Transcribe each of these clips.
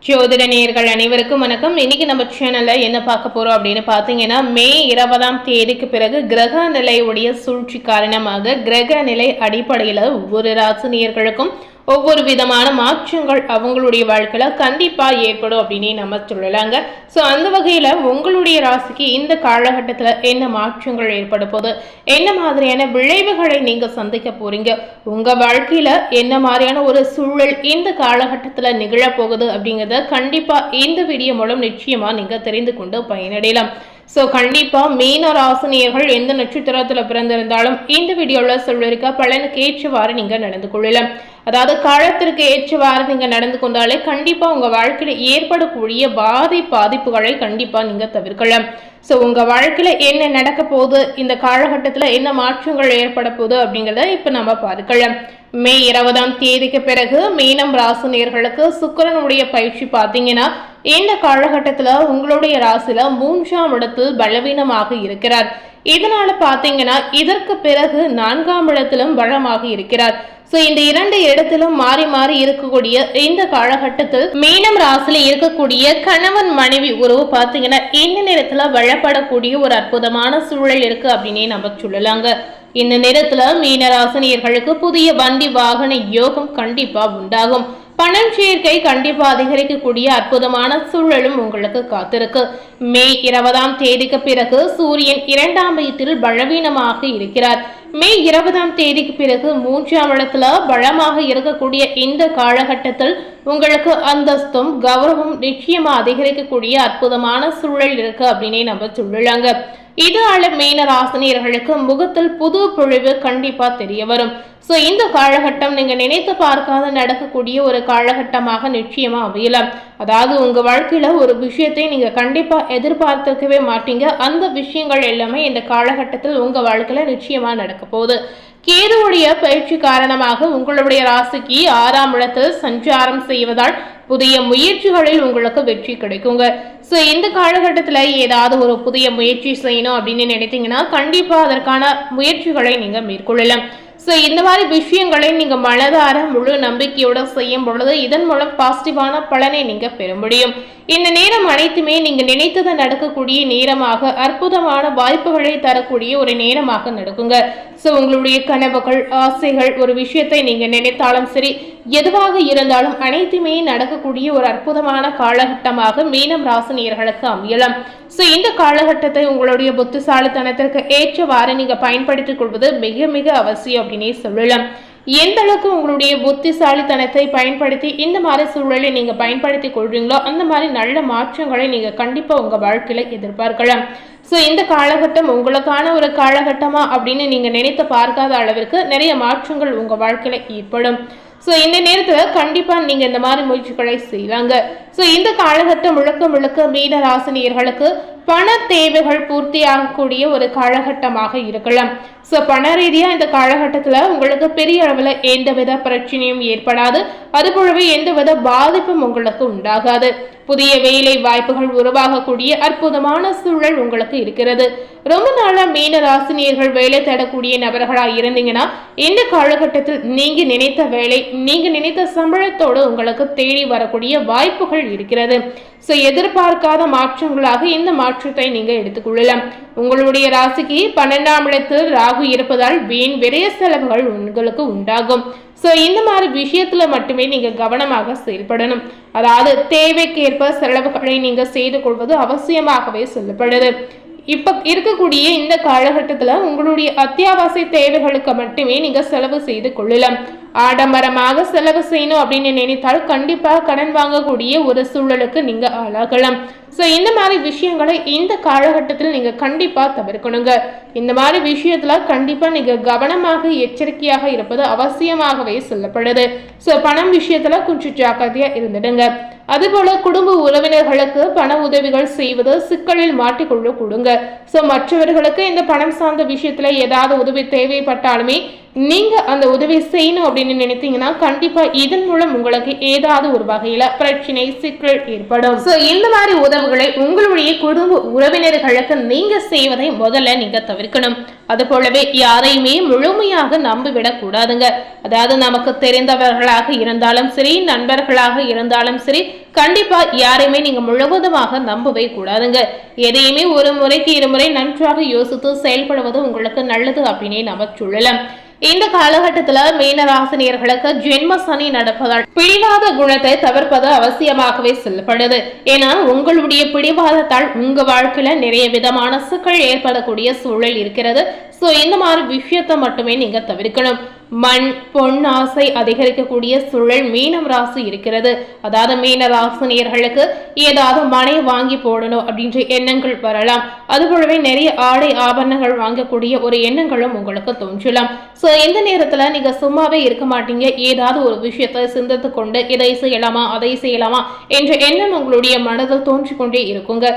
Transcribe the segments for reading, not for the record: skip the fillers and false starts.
ஜோதிட நேயர்கள் அனைவருக்கும் வணக்கம். இன்னைக்கு நம்ம சேனல்ல என்ன பார்க்க போறோம் அப்படின்னு பாத்தீங்கன்னா, மே 20ஆம் தேதிக்கு பிறகு கிரக நிலையுடைய சூழ்ச்சி காரணமாக கிரக நிலை அடிப்படையில் ஒவ்வொரு ராசி நேயர்களுக்கும் ஒவ்வொரு விதமான மாற்றங்கள் அவங்களுடைய வாழ்க்கையில கண்டிப்பா ஏற்படும் அப்படின்னு நம்ம சொல்லலாங்க. ஸோ அந்த வகையில உங்களுடைய ராசிக்கு இந்த காலகட்டத்துல என்ன மாற்றங்கள் ஏற்பட போது, என்ன மாதிரியான விளைவுகளை நீங்க சந்திக்க போறீங்க, உங்க வாழ்க்கையில என்ன மாதிரியான ஒரு சூழல் இந்த காலகட்டத்துல நிகழப்போகுது அப்படிங்கிறத கண்டிப்பா இந்த வீடியோ மூலம் நிச்சயமா நீங்க தெரிந்து கொண்டு பயனடையலாம். ஸோ கண்டிப்பா மீன ராசினியர்கள் எந்த நட்சத்திரத்துல பிறந்திருந்தாலும் இந்த வீடியோல சொல்லிருக்க பலனுக்கு ஏற்றவாறு நீங்க நடந்து கொள்ளலாம். அதாவது காலத்திற்கு ஏற்றவாறு நீங்க நடந்து கொண்டாலே கண்டிப்பா உங்க வாழ்க்கையில ஏற்படக்கூடிய பாதிப்புகளை கண்டிப்பா நீங்க தவிர்க்கலாம். ஸோ உங்க வாழ்க்கையில என்ன நடக்க போகுது, இந்த காலகட்டத்துல என்ன மாற்றங்கள் ஏற்பட போகுது அப்படிங்கிறத இப்ப நம்ம பார்க்கலாம். மே 20ஆம் தேதிக்கு பிறகு மீனம் ராசினியர்களுக்கு சுக்கிரனுடைய பயிற்சி பார்த்தீங்கன்னா இந்த காலகட்டத்துல உங்களுடைய ராசியில 3ஆம் இடத்தில் பலவீனமாக இருக்கிறார். இதனால பாத்தீங்கன்னா இதற்கு பிறகு 4ஆம் இடத்திலும் பலமாக இருக்கிறார். சோ இந்த 2 இடத்திலும் மாறி மாறி இருக்கக்கூடிய இந்த காலகட்டத்தில் மீனம் ராசியில இருக்கக்கூடிய கணவன் மனைவி உறவு பாத்தீங்கன்னா இந்த நேரத்துல வளப்படக்கூடிய ஒரு அற்புதமான சூழல் இருக்கு அப்படின்னே நம்ம சொல்லலாங்க. இந்த நேரத்துல மீன ராசினியர்களுக்கு புதிய வண்டி வாகன யோகம் கண்டிப்பா உண்டாகும். பணம் சேர்க்கை கண்டிப்பா அதிகரிக்கக்கூடிய அற்புதமான சூழலும் உங்களுக்கு காத்திருக்கு. மே 20ஆம் தேதிக்கு பிறகு சூரியன் 2ஆம் வீட்டில் பலவீனமாக இருக்கிறார். மே 20ஆம் தேதிக்கு பிறகு 3ஆம் இடத்துல பலமாக இருக்கக்கூடிய இந்த காலகட்டத்தில் உங்களுக்கு அந்தஸ்தும் கௌரவம் நிச்சயமா அதிகரிக்கக்கூடிய அற்புதமான சூழல் இருக்கு அப்படின்னே நம்ம சொல்லலாங்க. இதனால மீன ராசினியர்களுக்கு முகத்தில் புது பொழிவு கண்டிப்பா தெரிய வரும். சோ இந்த காலகட்டம் நீங்க நினைத்து பார்க்காத நடக்கக்கூடிய ஒரு காலகட்டமாக நிச்சயமா அமையலாம். அதாவது உங்க வாழ்க்கையில ஒரு விஷயத்தை நீங்க கண்டிப்பா எதிர்பார்த்திருக்கவே மாட்டீங்க. அந்த விஷயங்கள் எல்லாமே இந்த காலகட்டத்தில் உங்க வாழ்க்கையில நிச்சயமா நடக்க போகுது. கேதுவுடைய பயிற்சி காரணமாக உங்களுடைய ராசிக்கு 6ஆம் இடத்தில் சஞ்சாரம் செய்வதால் புதிய முயற்சிகளில் உங்களுக்கு வெற்றி கிடைக்குங்க. ஸோ இந்த காலகட்டத்தில் ஏதாவது ஒரு புதிய முயற்சி செய்யணும் அப்படின்னு நினைத்தீங்கன்னா கண்டிப்பா அதற்கான முயற்சிகளை நீங்க மேற்கொள்ளலாம். ஸோ இந்த மாதிரி விஷயங்களை நீங்க மனதார முழு நம்பிக்கையோட செய்யும் பொழுது இதன் மூலம் பாசிட்டிவான பலனை நீங்க பெற முடியும். இந்த நேரம் அனைத்துமே நீங்க நினைத்தது நடக்கக்கூடிய நேரமாக, அற்புதமான வாய்ப்புகளை தரக்கூடிய ஒரு நேரமாக நடக்குங்க. ஸோ உங்களுடைய கனவுகள், ஆசைகள், ஒரு விஷயத்தை நீங்க நினைத்தாலும் சரி, எதுவாக இருந்தாலும் அனைத்துமே நடக்கக்கூடிய ஒரு அற்புதமான காலகட்டமாக மீனம் ராசினியர்களுக்கு அமையலாம். ஸோ இந்த காலகட்டத்தை உங்களுடைய புத்திசாலித்தனத்திற்கு ஏற்றவாறு நீங்க பயன்படுத்திக் கொள்வது மிக மிக அவசியம் அப்படின்னே சொல்லலாம். எந்த அளவுக்கு உங்களுடைய புத்திசாலித்தனத்தை பயன்படுத்தி இந்த மாதிரி சூழலை நீங்க பயன்படுத்தி கொள்றீங்களோ அந்த மாதிரி நல்ல மாற்றங்களை நீங்க கண்டிப்பா உங்க வாழ்க்கையில எதிர்பார்க்கலாம். ஸோ இந்த காலகட்டம் உங்களுக்கான ஒரு காலகட்டமா அப்படின்னு நீங்க நினைத்து பார்க்காத அளவிற்கு நிறைய மாற்றங்கள் உங்க வாழ்க்கையில ஏற்படும். ஸோ இந்த நேரத்தில் கண்டிப்பா நீங்க இந்த மாதிரி முயற்சிகளை செய்வாங்க. ஸோ இந்த காலகட்டம் முழுக்க மீன ராசினியர்களுக்கு பண தேவைகள் பூர்த்தி ஆகக்கூடிய ஒரு காலகட்டமாக இருக்கலாம். ஸோ பண ரீதியா இந்த காலகட்டத்தில் உங்களுக்கு பெரிய அளவில் எந்தவித பிரச்சனையும் ஏற்படாது. அதுபோலவே எந்தவித பாதிப்பும் உங்களுக்கு உண்டாகாது. புதிய வேலை வாய்ப்புகள் உருவாகக்கூடிய அற்புதமான சூழல் உங்களுக்கு இருக்கிறது. ரொம்ப நாளா மீன ராசினியர்கள் வேலை தேடக்கூடிய நபர்களாக இருந்தீங்கன்னா இந்த காலகட்டத்தில் நீங்க நினைத்த வேலை, நீங்க நினைத்த சம்பளத்தோடு உங்களுக்கு தேடி வரக்கூடிய வாய்ப்புகள் இருக்கிறது. ஸோ எதிர்பார்க்காத மாற்றங்களாக இந்த மாற்றத்தை நீங்க எடுத்துக்கொள்ளலாம். உங்களுடைய ராசிக்கு 12ஆம் இடத்தில் ராகு இருப்பதால் வீண் விரைய செலவுகள் உங்களுக்கு உண்டாகும். ஸோ இந்த மாதிரி விஷயத்துல மட்டுமே நீங்க கவனமாக செயல்படணும். அதாவது தேவைக்கேற்ப செலவுகளை நீங்க செய்து கொள்வது அவசியமாகவே சொல்லப்படுது. இப்ப இருக்கக்கூடிய இந்த காலகட்டத்துல உங்களுடைய அத்தியாவசிய தேவைகளுக்கு மட்டுமே நீங்க செலவு செய்து கொள்ளலாம். ஆடம்பரமாக செலவு செய்யணும் அப்படின்னு நினைத்தால் கண்டிப்பா கடன் வாங்கக்கூடிய ஒரு சூழலுக்கு நீங்க ஆளாகலாம். ஸோ இந்த மாதிரி விஷயங்களை இந்த காலகட்டத்தில் நீங்க கண்டிப்பா தவிர்க்கணுங்க. இந்த மாதிரி விஷயத்துல கண்டிப்பா நீங்க கவனமாக எச்சரிக்கையாக இருப்பது அவசியமாகவே சொல்லப்படுது. ஸோ பணம் விஷயத்துல கொஞ்சம் ஜாக்கிரதையா இருந்துடுங்க. அதுபோல குடும்ப உறவினர்களுக்கு பண உதவிகள் செய்வது சிக்கலில் மாட்டிக்கொள்ள கொடுங்க. ஸோ மற்றவர்களுக்கு இந்த பணம் சார்ந்த விஷயத்துல ஏதாவது உதவி தேவைப்பட்டாலுமே நீங்க அந்த உதவி செய்யணும் அப்படின்னு நினைத்தீங்கன்னா கண்டிப்பா இதன் மூலம் உங்களுக்கு ஏதாவது ஒரு வகையில பிரச்சனை சிக்கல் ஏற்படும். இந்த மாதிரி உதவிகளை உங்களுடைய குடும்ப உறவினர்களுக்கு நீங்க செய்வதை முதல்ல நீங்க தவிர்க்கணும். அது போலவே யாரையுமே முழுமையாக நம்பிவிடக் கூடாதுங்க. அதாவது நமக்கு தெரிந்தவர்களாக இருந்தாலும் சரி, நண்பர்களாக இருந்தாலும் சரி, கண்டிப்பா யாரையுமே நீங்க முழுவதுமாக நம்பவே கூடாதுங்க. எதையுமே ஒரு முறைக்கு இருமுறை நன்றாக யோசித்து செயல்படுவது உங்களுக்கு நல்லது அப்படின்னே நம்ம சொல்லலாம். இந்த காலகட்டத்துல மீனராசினியர்களுக்கு ஜென்ம சனி நடப்பதால் பிடிவாத குணத்தை தவிர்ப்பது அவசியமாகவே சொல்லப்படுது. ஏன்னா உங்களுடைய பிடிவாதத்தால் உங்க வாழ்க்கையில நிறைய விதமான சிக்கல் ஏற்படக்கூடிய சூழல் இருக்கிறது. இந்த மாதிரி விஷயத்தை மட்டுமே நீங்க தவிர்க்கணும். மண் பொன் ஆசை அதிகரிக்கக்கூடிய சூழல் மீனம் ராசி இருக்கிறது. அதாவது மீன ராசினியர்களுக்கு ஏதாவது மனை வாங்கி போடணும் அப்படின்ற எண்ணங்கள் வரலாம். அதுபோலவே நிறைய ஆடை ஆபரணங்கள் வாங்கக்கூடிய ஒரு எண்ணங்களும் உங்களுக்கு தோன்றலாம். இந்த நேரத்துல நீங்க சும்மாவே இருக்க மாட்டீங்க. ஏதாவது ஒரு விஷயத்தை சிந்தித்து கொண்டு இதை செய்யலாமா அதை செய்யலாமா என்ற எண்ணம் உங்களுடைய மனதில் தோன்றிக்கொண்டே இருக்குங்க.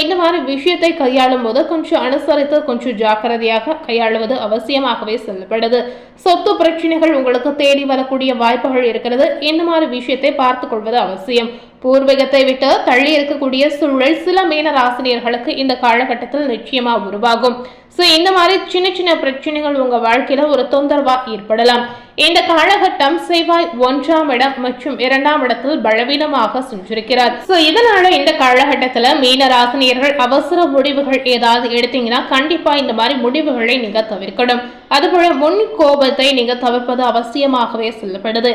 இந்த மாதிரி விஷயத்தை கையாளும் போது கொஞ்சம் அனுசரித்து கொஞ்சம் ஜாக்கிரதையாக கையாளுவது அவசியமாகவே சொல்லப்படுது. சொத்து பிரச்சனைகள் உங்களுக்கு தேடி வரக்கூடிய வாய்ப்புகள் இருக்கிறது. இந்த மாதிரி விஷயத்தை பார்த்துக் கொள்வது அவசியம். பூர்வீகத்தை விட்டு தள்ளி இருக்கக்கூடிய சூழல் சில மீன ராசினியர்களுக்கு இந்த காலகட்டத்தில் நிச்சயமா உருவாகும். இந்த மாதிரி சின்ன சின்ன பிரச்சனைகள் உங்க வாழ்க்கையில ஒரு தொந்தரவா ஏற்படலாம். இந்த காலகட்டம் செவ்வாய் 1ஆம் இடம் மற்றும் 2ஆம் இடத்தில் பலவீனமாக சென்றிருக்கிறார். இதனால இந்த காலகட்டத்துல மீன ராசினியர்கள் அவசர முடிவுகள் ஏதாவது எடுத்தீங்கன்னா கண்டிப்பா இந்த மாதிரி முடிவுகளை நீங்க தவிர்க்கணும். அதுபோல முன் கோபத்தை நீங்க தவிர்ப்பது அவசியமாகவே சொல்லப்படுது.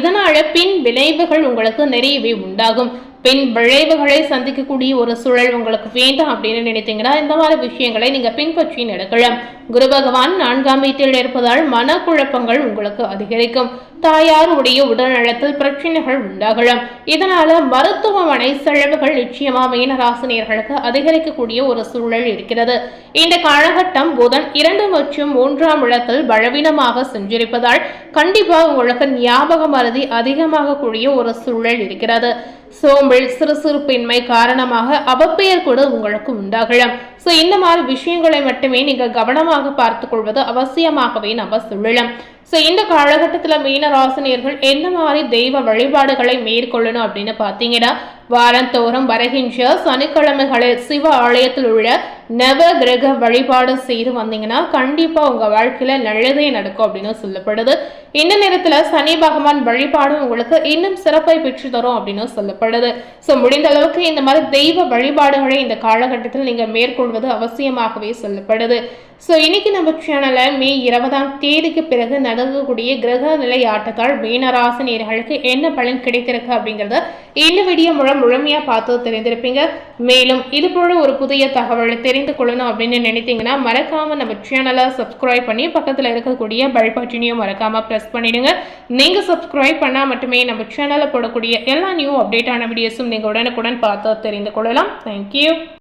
இதனால பின் விளைவுகள் உங்களுக்கு நிறையவே உண்டாகும். பின் விளைவுகளை சந்திக்கக்கூடிய ஒரு சூழல் உங்களுக்கு வேண்டாம் அப்படின்னு நினைத்தீங்கன்னா இந்த மாதிரி விஷயங்களை நீங்க பின்பற்றி நடக்கலாம். குரு பகவான் 4ஆம் வீட்டில் இருப்பதால் மனக்குழப்பங்கள் உங்களுக்கு அதிகரிக்கும். தாயாருடைய உடல் நலத்தில் பிரச்சனைகள் உண்டாகலாம். இதனால மருத்துவமனை செலவுகள் நிச்சயமா மீனராசினியர்களுக்கு அதிகரிக்கக்கூடிய ஒரு சூழல் இருக்கிறது. இந்த காலகட்டம் புதன் 2 மற்றும் 3ஆம் இடத்தில் பலவீனமாக சென்றிருப்பதால் கண்டிப்பா உங்களுக்கு ஞாபக மறதி அதிகமாக கூடிய ஒரு சூழல் இருக்கிறது. சோம்பல் சுறுசுறுப்பின்மை காரணமாக அவப்பெயர் கூட உங்களுக்கு உண்டாகலாம். இந்த மாதிரி விஷயங்களை மட்டுமே நீங்க கவனமாக பார்த்துக் கொள்வது அவசியமாகவே நம்ம சொல்லலாம். இந்த காலகட்டத்தில் மீன ராசினியர்கள் எந்த மாதிரி தெய்வ வழிபாடுகளை மேற்கொள்ளணும் அப்படின்னு பார்த்தீங்கன்னா வாரந்தோறும் வருகின்ற சனிக்கிழமைகளில் சிவ ஆலயத்தில் உள்ள நவ கிரக வழிபாடு செய்து வந்தீங்கன்னா கண்டிப்பா உங்க வாழ்க்கையில நல்லதே நடக்கும் அப்படின்னு சொல்லப்படுது. இந்த நேரத்துல சனி பகவான் வழிபாடு உங்களுக்கு இன்னும் சிறப்பை பெற்று தரும் அப்படின்னு சொல்லப்படுது. முடிந்த அளவுக்கு இந்த மாதிரி தெய்வ வழிபாடுகளை இந்த காலகட்டத்தில் நீங்க மேற்கொள்வது அவசியமாகவே சொல்லப்படுது. இன்னைக்கு நம்ம சேனல்ல மே 20ஆம் தேதிக்கு பிறகு நடக்கக்கூடிய கிரக நிலை ஆட்டத்தால் மீனராசினியர்களுக்கு என்ன பலன் கிடைத்திருக்கு அப்படிங்கறத இந்த வீடியோ மூலம் முழுமையா பார்த்து தெரிந்திருப்பீங்க. மேலும் இது போல ஒரு புதிய தகவலை தெரிந்து கொள்ளணும் அப்படின்னு நினைத்தீங்கன்னா மறக்காம நம்ம சேனலை சப்ஸ்கிரைப் பண்ணி பக்கத்துல இருக்கக்கூடிய பெல் பட்டனையும் மறக்காம பிரஸ் பண்ணிடுங்க. நீங்க சப்ஸ்கிரைப் பண்ணா மட்டுமே நம்ம சேனல்ல போடக்கூடிய எல்லா நியூ அப்டேட்டான வீடியோஸும் நீங்க உடனுக்குடன் பார்த்து தெரிந்து கொள்ளலாம். தேங்க்யூ.